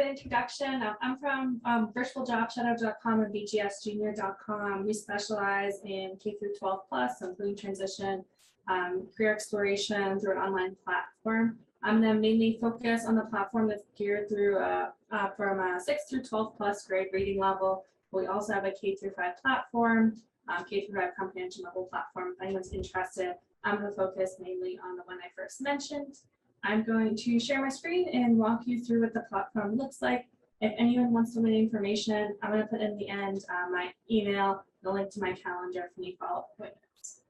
an introduction. I'm from virtualjobshadow.com and VGSjunior.com. We specialize in K through 12 plus, including transition, career exploration through an online platform. I'm going to mainly focus on the platform that's geared through from a 6 through 12 plus grade reading level. We also have a K through 5 platform, K through 5 comprehension level platform. If anyone's interested, I'm going to focus mainly on the one I first mentioned. I'm going to share my screen and walk you through what the platform looks like. If anyone wants to learn information, I'm going to put in the end my email, the link to my calendar for any follow-up appointments.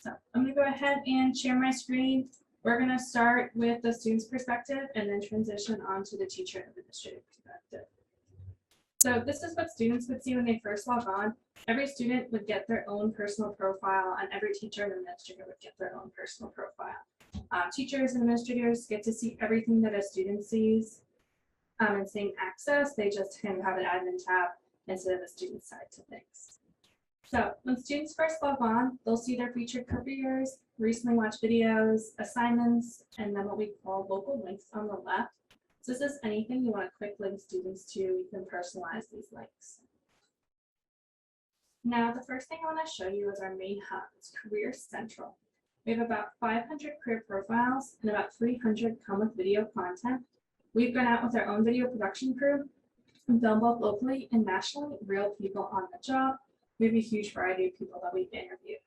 So I'm going to go ahead and share my screen. We're going to start with the student's perspective and then transition on to the teacher and administrative perspective. So this is what students would see when they first log on. Every student would get their own personal profile, and every teacher and administrator would get their own personal profile. Teachers and administrators get to see everything that a student sees. And seeing access, they just have an admin tab instead of a student side to things. So when students first log on, they'll see their featured careers, recently watched videos, assignments, and then what we call local links on the left. So this is anything you want to quick link students to. You can personalize these links. Now, the first thing I want to show you is our main hub. It's Career Central. We have about 500 career profiles and about 300 come with video content. We've gone out with our own video production crew and filmed both locally and nationally, real people on the job. We have a huge variety of people that we've interviewed.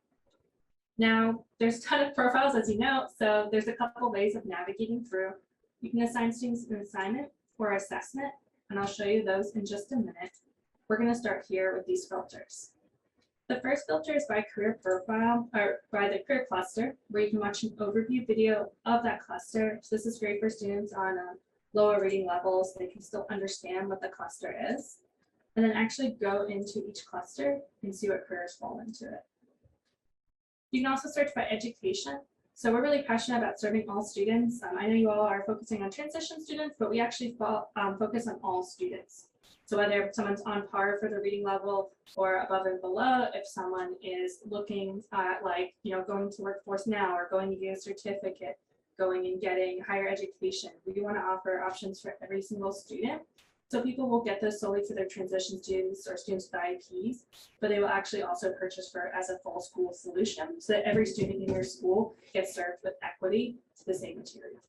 Now, there's a ton of profiles, as you know, so there's a couple ways of navigating through. You can assign students an assignment or assessment, and I'll show you those in just a minute. We're going to start here with these filters. The first filter is by career profile, or by the career cluster, where you can watch an overview video of that cluster. So this is great for students on lower reading levels. They can still understand what the cluster is, and then actually go into each cluster and see what careers fall into it. You can also search by education. So we're really passionate about serving all students. I know you all are focusing on transition students, but we actually focus on all students. So whether someone's on par for the reading level or above and below, if someone is looking at going to workforce now or going to get a certificate, going and getting higher education, we want to offer options for every single student. So people will get this solely for their transition students or students with IEPs, but they will actually also purchase for as a full school solution so that every student in your school gets served with equity to the same material.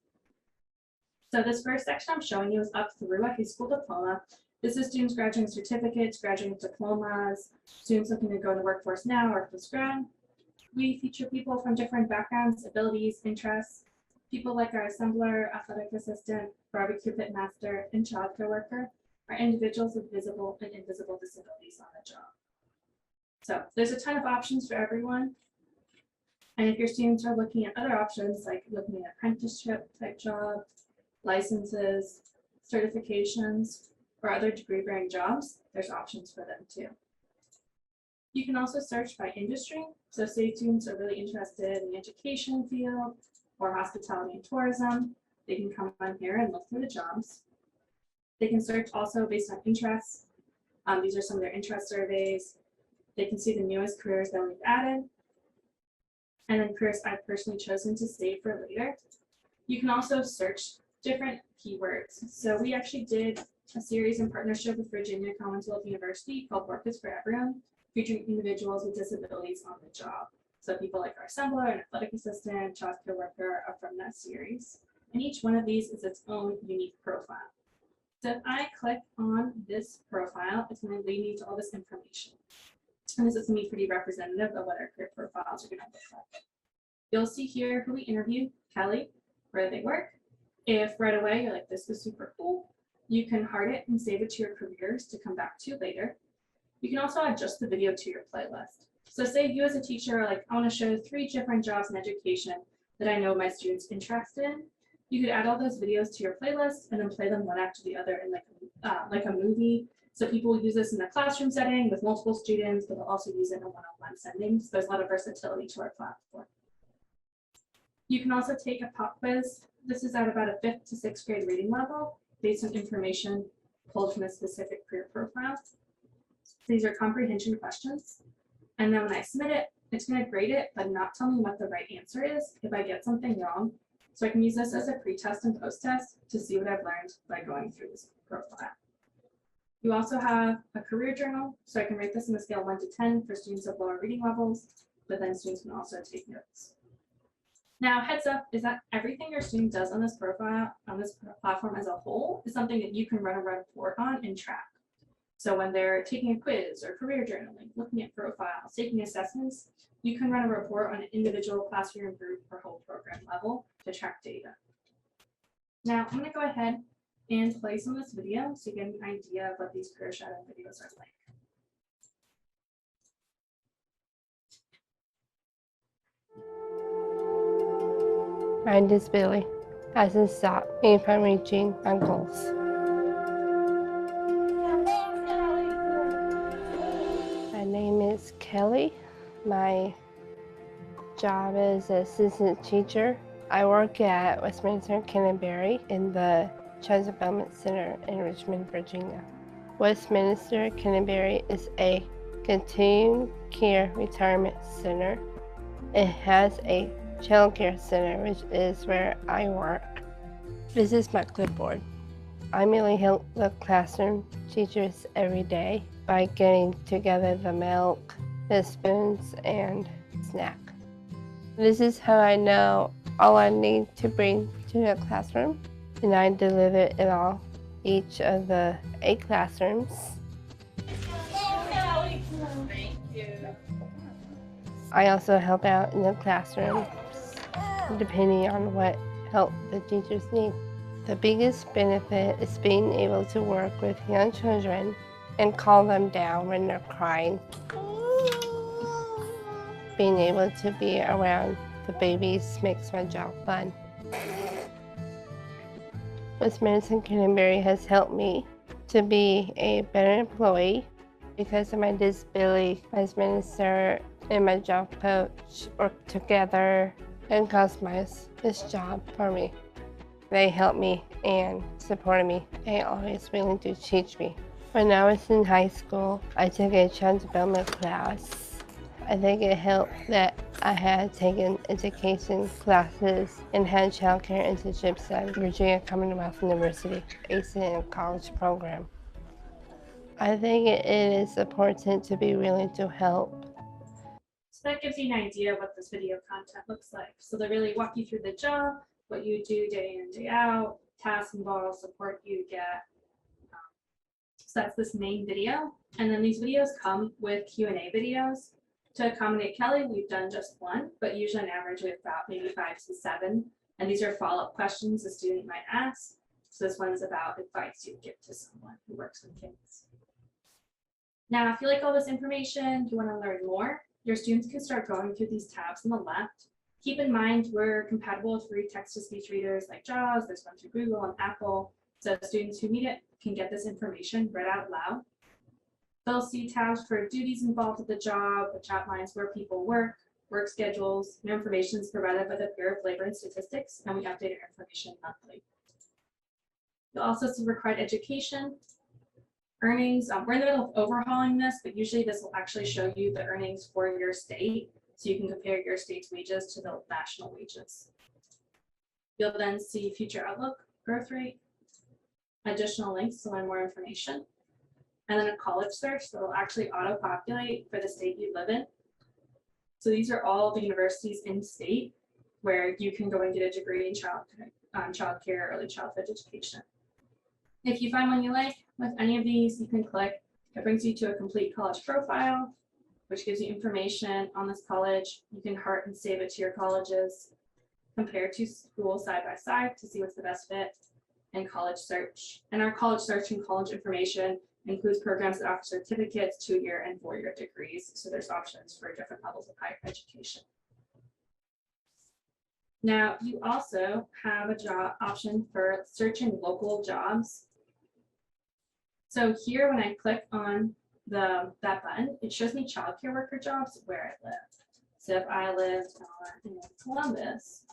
So this first section I'm showing you is up through a high school diploma. This is students graduating certificates, graduating diplomas, students looking to go in the workforce now or post-grad. We feature people from different backgrounds, abilities, interests, people like our assembler, athletic assistant, barbecue pit master, and childcare worker are individuals with visible and invisible disabilities on the job. So there's a ton of options for everyone. And if your students are looking at other options, like looking at apprenticeship type job, licenses, certifications, or other degree-bearing jobs, there's options for them too. You can also search by industry. So say students are really interested in the education field or hospitality and tourism, they can come on here and look through the jobs. They can search also based on interests. These are some of their interest surveys. They can see the newest careers that we've added, and then careers I've personally chosen to save for later. You can also search different keywords. So we actually did a series in partnership with Virginia Commonwealth University called Work is for Everyone, featuring individuals with disabilities on the job. So people like our assembler, an athletic assistant, childcare worker are from that series. And each one of these is its own unique profile. So if I click on this profile, it's going to lead me to all this information. And this is going to be pretty representative of what our career profiles are going to look like. You'll see here who we interviewed, Kelly, where they work. If right away you're like, this was super cool, you can heart it and save it to your careers to come back to later. You can also adjust the video to your playlist. So say you as a teacher are like, I want to show 3 different jobs in education that I know my students are interested in. You could add all those videos to your playlist and then play them one after the other in like a movie. So people will use this in a classroom setting with multiple students, but they'll also use it in a one-on-one setting. So there's a lot of versatility to our platform. You can also take a pop quiz. This is at about a 5th to 6th grade reading level based on information pulled from a specific career profile. These are comprehension questions. And then when I submit it, it's going to grade it, but not tell me what the right answer is if I get something wrong. So I can use this as a pre-test and post-test to see what I've learned by going through this profile. You also have a career journal, so I can rate this on a scale of 1 to 10 for students of lower reading levels, but then students can also take notes. Now, heads up is that everything your student does on this profile, on this platform as a whole, is something that you can run a report on and track. So when they're taking a quiz or career journaling, looking at profiles, taking assessments, you can run a report on an individual classroom, group, or whole program level to track data. Now, I'm going to go ahead and play some of this video so you get an idea of what these career shadow videos are like. My disability hasn't stopped me from reaching my goals. My name is Kelly. My job is assistant teacher. I work at Westminster Canterbury in the Child Development Center in Richmond, Virginia. Westminster Canterbury is a continuing care retirement center. It has a child care center, which is where I work. This is my clipboard. I mainly help the classroom teachers every day by getting together the milk, the spoons, and snack. This is how I know all I need to bring to the classroom, and I deliver it all each of the 8 classrooms. Thank you. I also help out in the classrooms, depending on what help the teachers need. The biggest benefit is being able to work with young children and calm them down when they're crying. Being able to be around the babies makes my job fun. Westminster Canterbury has helped me to be a better employee. Because of my disability, Westminster and my job coach work together and customize this job for me. They helped me and supported me. They always willing to teach me. When I was in high school, I took a child development class. I think it helped that I had taken education classes and had child care internships at Virginia Commonwealth University, ACEN college program. I think it is important to be willing to help. So that gives you an idea of what this video content looks like. So they really walk you through the job, what you do day in, day out, tasks involved, support you get. So that's this main video. And then these videos come with Q&A videos. To accommodate Kelly, we've done just one, but usually on average we have about maybe 5 to 7. And these are follow-up questions the student might ask. So this one's about advice you'd give to someone who works with kids. Now, if you like all this information, you want to learn more, your students can start going through these tabs on the left. Keep in mind, we're compatible with free text-to-speech readers like JAWS. There's one through Google and Apple. So students who need it can get this information read out loud. They'll see tabs for duties involved with the job, which outlines where people work schedules, and information is provided by the Bureau of Labor and Statistics, and we update our information monthly. You'll also see required education, earnings. We're in the middle of overhauling this, but usually this will actually show you the earnings for your state, so you can compare your state's wages to the national wages. You'll then see future outlook, growth rate, additional links to learn more information, and then a college search that will actually auto-populate for the state you live in. So these are all the universities in state where you can go and get a degree in child care, early childhood education. If you find one you like with any of these, you can click. It brings you to a complete college profile, which gives you information on this college. You can heart and save it to your colleges, compare two schools side by side to see what's the best fit, and college search. And our college search and college information includes programs that offer certificates, 2-year and 4-year degrees. So there's options for different levels of higher education. Now, you also have a job option for searching local jobs. So here, when I click on that button, it shows me childcare worker jobs where I live. So if I lived in Columbus,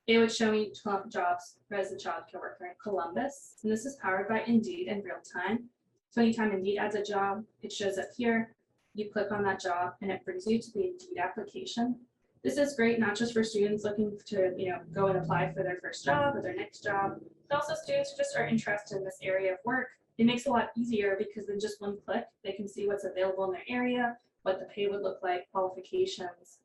it would show me 12 jobs as a childcare worker in Columbus. And this is powered by Indeed in real time. So anytime Indeed adds a job, it shows up here. You click on that job and it brings you to the Indeed application. This is great not just for students looking to go and apply for their first job or their next job, but also students who just are interested in this area of work. It makes it a lot easier because in just one click, they can see what's available in their area, what the pay would look like, qualifications.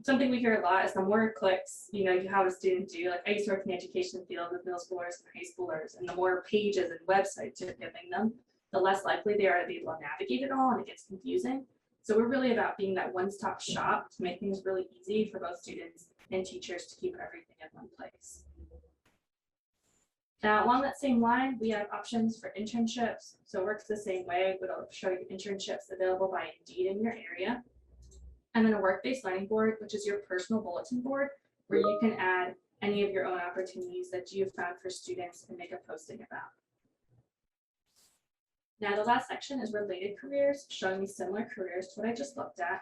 Something we hear a lot is the more clicks you have a student do. Like I used to work in the education field with middle schoolers and high schoolers, and the more pages and websites you're giving them, the less likely they are to be able to navigate it all, and it gets confusing. So we're really about being that one-stop shop to make things really easy for both students and teachers to keep everything in one place. Now, along that same line, we have options for internships. So it works the same way, but I'll show you internships available by Indeed in your area. And then a work-based learning board, which is your personal bulletin board, where you can add any of your own opportunities that you've found for students and make a posting about. Now, the last section is related careers, showing me similar careers to what I just looked at.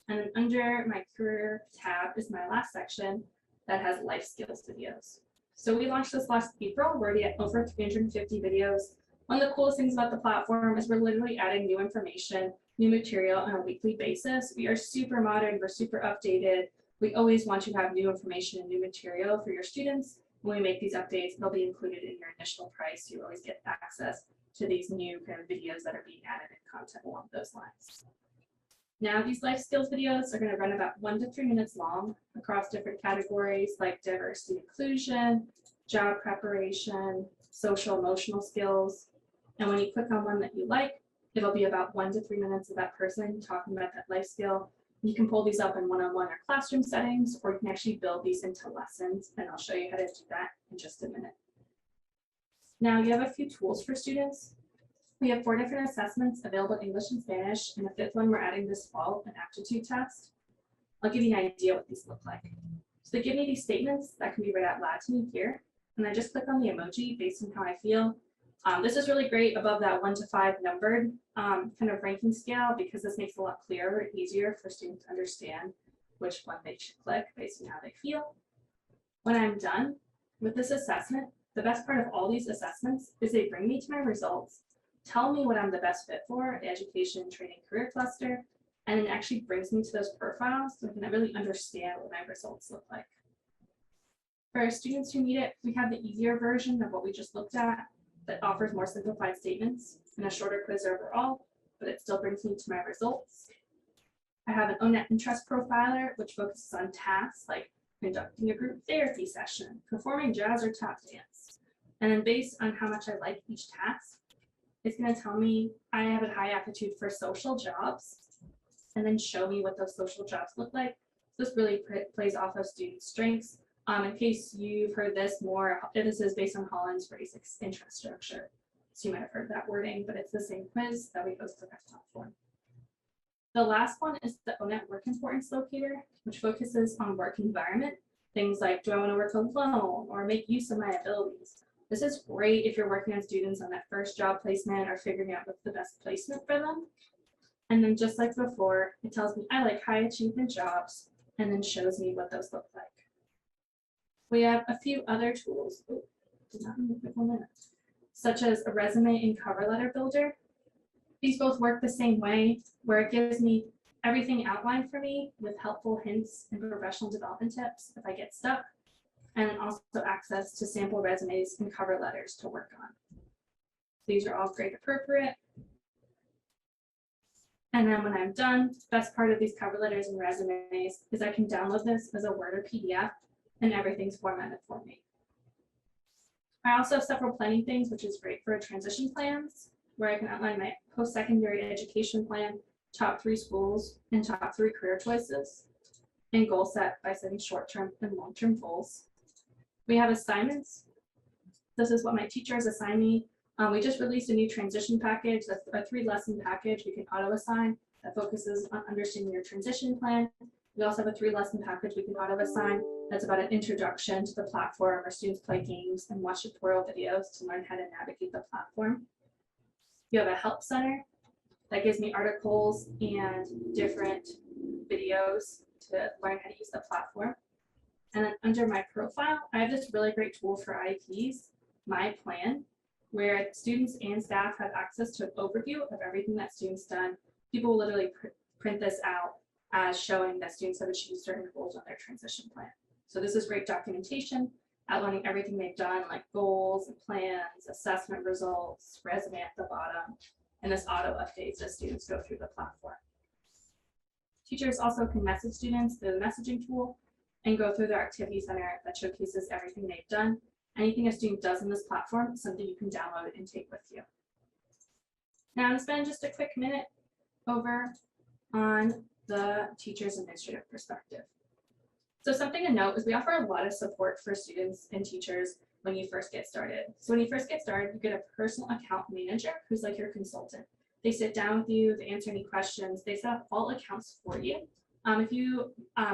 And then under my career tab is my last section that has life skills videos. So we launched this last April. We're already at over 350 videos. One of the coolest things about the platform is we're literally adding new information, new material on a weekly basis. We are super modern, we're super updated. We always want you to have new information and new material for your students. When we make these updates, they'll be included in your initial price. You always get access to these new kind of videos that are being added and content along those lines. Now, these life skills videos are going to run about 1 to 3 minutes long across different categories like diversity and inclusion, job preparation, social emotional skills. And when you click on one that you like, it'll be about 1 to 3 minutes of that person talking about that life skill. You can pull these up in one-on-one or classroom settings, or you can actually build these into lessons, and I'll show you how to do that in just a minute. Now, you have a few tools for students. We have 4 different assessments available in English and Spanish, and the 5th one we're adding this fall, an aptitude test. I'll give you an idea what these look like. So they give me these statements that can be read out loud to me here, and I just click on the emoji based on how I feel. This is really great above that 1 to 5 numbered kind of ranking scale, because this makes it a lot clearer and easier for students to understand which one they should click based on how they feel. When I'm done with this assessment, the best part of all these assessments is they bring me to my results, tell me what I'm the best fit for, the education, training, career cluster, and it actually brings me to those profiles so I can really understand what my results look like. For our students who need it, we have the easier version of what we just looked at that offers more simplified statements and a shorter quiz overall, but it still brings me to my results. I have an ONET interest profiler, which focuses on tasks like conducting a group therapy session, performing jazz or tap dance. And then based on how much I like each task, it's going to tell me I have a high aptitude for social jobs, and then show me what those social jobs look like. This really plays off of student strengths. In case you've heard this more, this is based on Holland's Basics interest structure. So you might have heard that wording, but it's the same quiz that we host on our platform. The last one is the ONET Work Importance Locator, which focuses on work environment. Things like, do I want to work alone or make use of my abilities? This is great if you're working on students on that first job placement or figuring out what's the best placement for them. And then just like before, it tells me I like high achievement jobs and then shows me what those look like. We have a few other tools, such as a resume and cover letter builder. These both work the same way, where it gives me everything outlined for me with helpful hints and professional development tips if I get stuck, and also access to sample resumes and cover letters to work on. These are all grade appropriate. And then when I'm done, the best part of these cover letters and resumes is I can download this as a Word or PDF, and everything's formatted for me. I also have several planning things, which is great for transition plans, where I can outline my post-secondary education plan, top 3 schools, and top 3 career choices, and goal set by setting short-term and long-term goals. We have assignments. This is what my teachers assign me. We just released a new transition package. That's a 3-lesson package we can auto-assign that focuses on understanding your transition plan. We also have a 3-lesson package we can auto-assign that's about an introduction to the platform, where students play games and watch tutorial videos to learn how to navigate the platform. You have a help center that gives me articles and different videos to learn how to use the platform. And then under my profile, I have this really great tool for IEPs, My Plan, where students and staff have access to an overview of everything that students done. People will literally print this out as showing that students have achieved certain goals on their transition plan. So this is great documentation, outlining everything they've done, like goals and plans, assessment results, resume at the bottom, and this auto updates as students go through the platform. Teachers also can message students through the messaging tool and go through their activity center that showcases everything they've done. Anything a student does in this platform is something you can download and take with you. Now I'm going to spend just a quick minute over on the teacher's administrative perspective. So something to note is we offer a lot of support for students and teachers when you first get started. So when you first get started, you get a personal account manager who's like your consultant. They sit down with you, they answer any questions, they set up all accounts for you. If you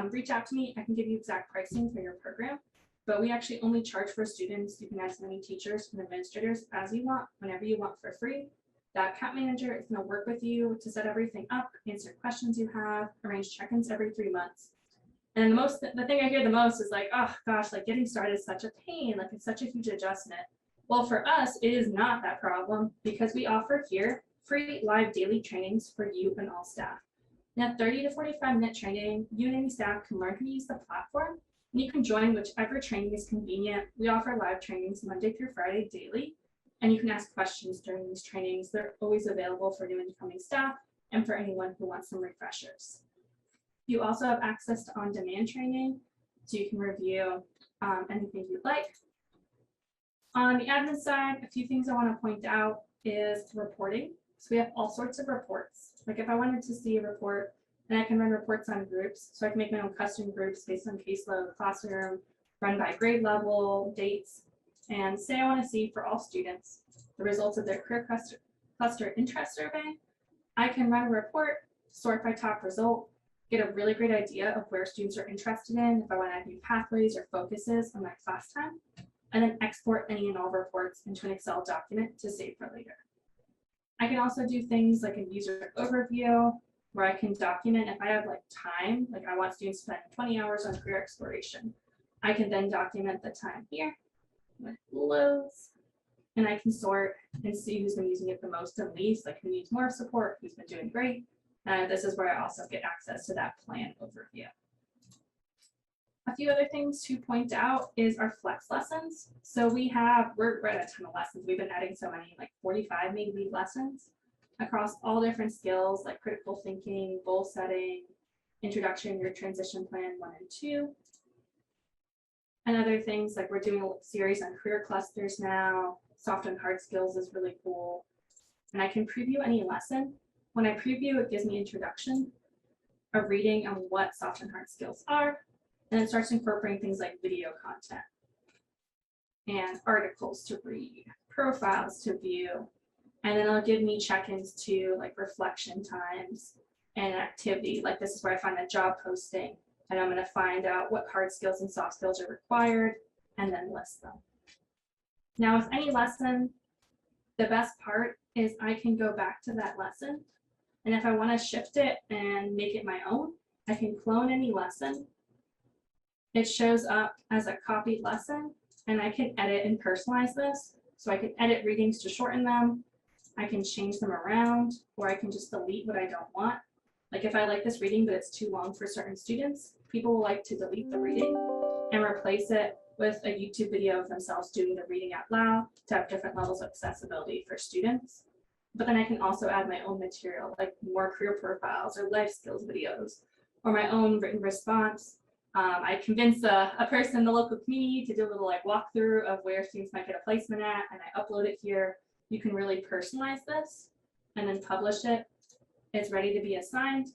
reach out to me, I can give you exact pricing for your program, but we actually only charge for students. You can add as many teachers and administrators as you want, whenever you want, for free. That account manager is going to work with you to set everything up, answer questions you have, arrange check-ins every 3 months. And the thing I hear the most is like, oh gosh, like getting started is such a pain, like it's such a huge adjustment. Well, for us, it is not that problem because we offer here free live daily trainings for you and all staff. Now, 30 to 45-minute training, you and any staff can learn how to use the platform, and you can join whichever training is convenient. We offer live trainings Monday through Friday daily, and you can ask questions during these trainings. They're always available for new and incoming staff and for anyone who wants some refreshers. You also have access to on-demand training, so you can review anything you'd like. On the admin side, a few things I want to point out is reporting. So we have all sorts of reports. Like if I wanted to see a report, then I can run reports on groups. So I can make my own custom groups based on caseload, classroom, run by grade level, dates, and say I want to see for all students the results of their career cluster interest survey. I can run a report, sort by top result, get a really great idea of where students are interested in, if I want to add new pathways or focuses on my class time, and then export any and all reports into an Excel document to save for later. I can also do things like a user overview where I can document if I have like time, like I want students to spend 20 hours on career exploration. I can then document the time here with loads, and I can sort and see who's been using it the most and least, like who needs more support, who's been doing great. This is where I also get access to that plan overview. A few other things to point out is our flex lessons. So we're at a ton of lessons. We've been adding so many, like 45 maybe lessons across all different skills like critical thinking, goal setting, introduction to your transition plan 1 and 2. And other things like we're doing a series on career clusters now. Soft and hard skills is really cool. And I can preview any lesson. When I preview, it gives me introduction, a reading on what soft and hard skills are, and it starts incorporating things like video content and articles to read, profiles to view, and then it'll give me check-ins to like reflection times and activity. Like this is where I find a job posting, and I'm going to find out what hard skills and soft skills are required and then list them. Now with any lesson, the best part is I can go back to that lesson, and if I want to shift it and make it my own, I can clone any lesson. It shows up as a copied lesson, and I can edit and personalize this. So I can edit readings to shorten them. I can change them around, or I can just delete what I don't want. Like if I like this reading, but it's too long for certain students, people will like to delete the reading and replace it with a YouTube video of themselves doing the reading out loud to have different levels of accessibility for students. But then I can also add my own material, like more career profiles or life skills videos, or my own written response. I convince a person in the local community to do a little like walkthrough of where students might get a placement at, and I upload it here. You can really personalize this and then publish it. It's ready to be assigned.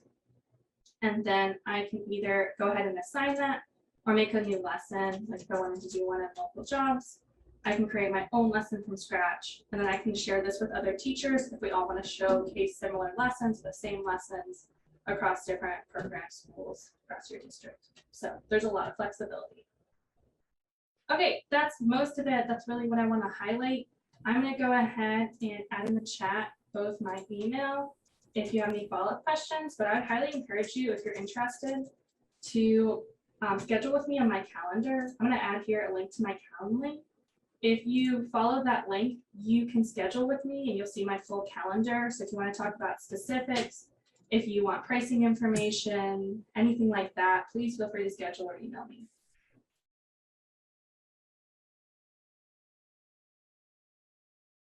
And then I can either go ahead and assign that or make a new lesson. Like if I wanted to do one of local jobs, I can create my own lesson from scratch. And then I can share this with other teachers if we all want to showcase similar lessons, the same lessons across different program schools across your district. So there's a lot of flexibility. Okay, that's most of it. That's really what I want to highlight. I'm going to go ahead and add in the chat both my email if you have any follow-up questions, but I'd highly encourage you, if you're interested, to schedule with me on my calendar. I'm going to add here a link to my Calendly. If you follow that link, you can schedule with me and you'll see my full calendar. So if you want to talk about specifics, If you want pricing information, anything like that, please feel free to schedule or email me.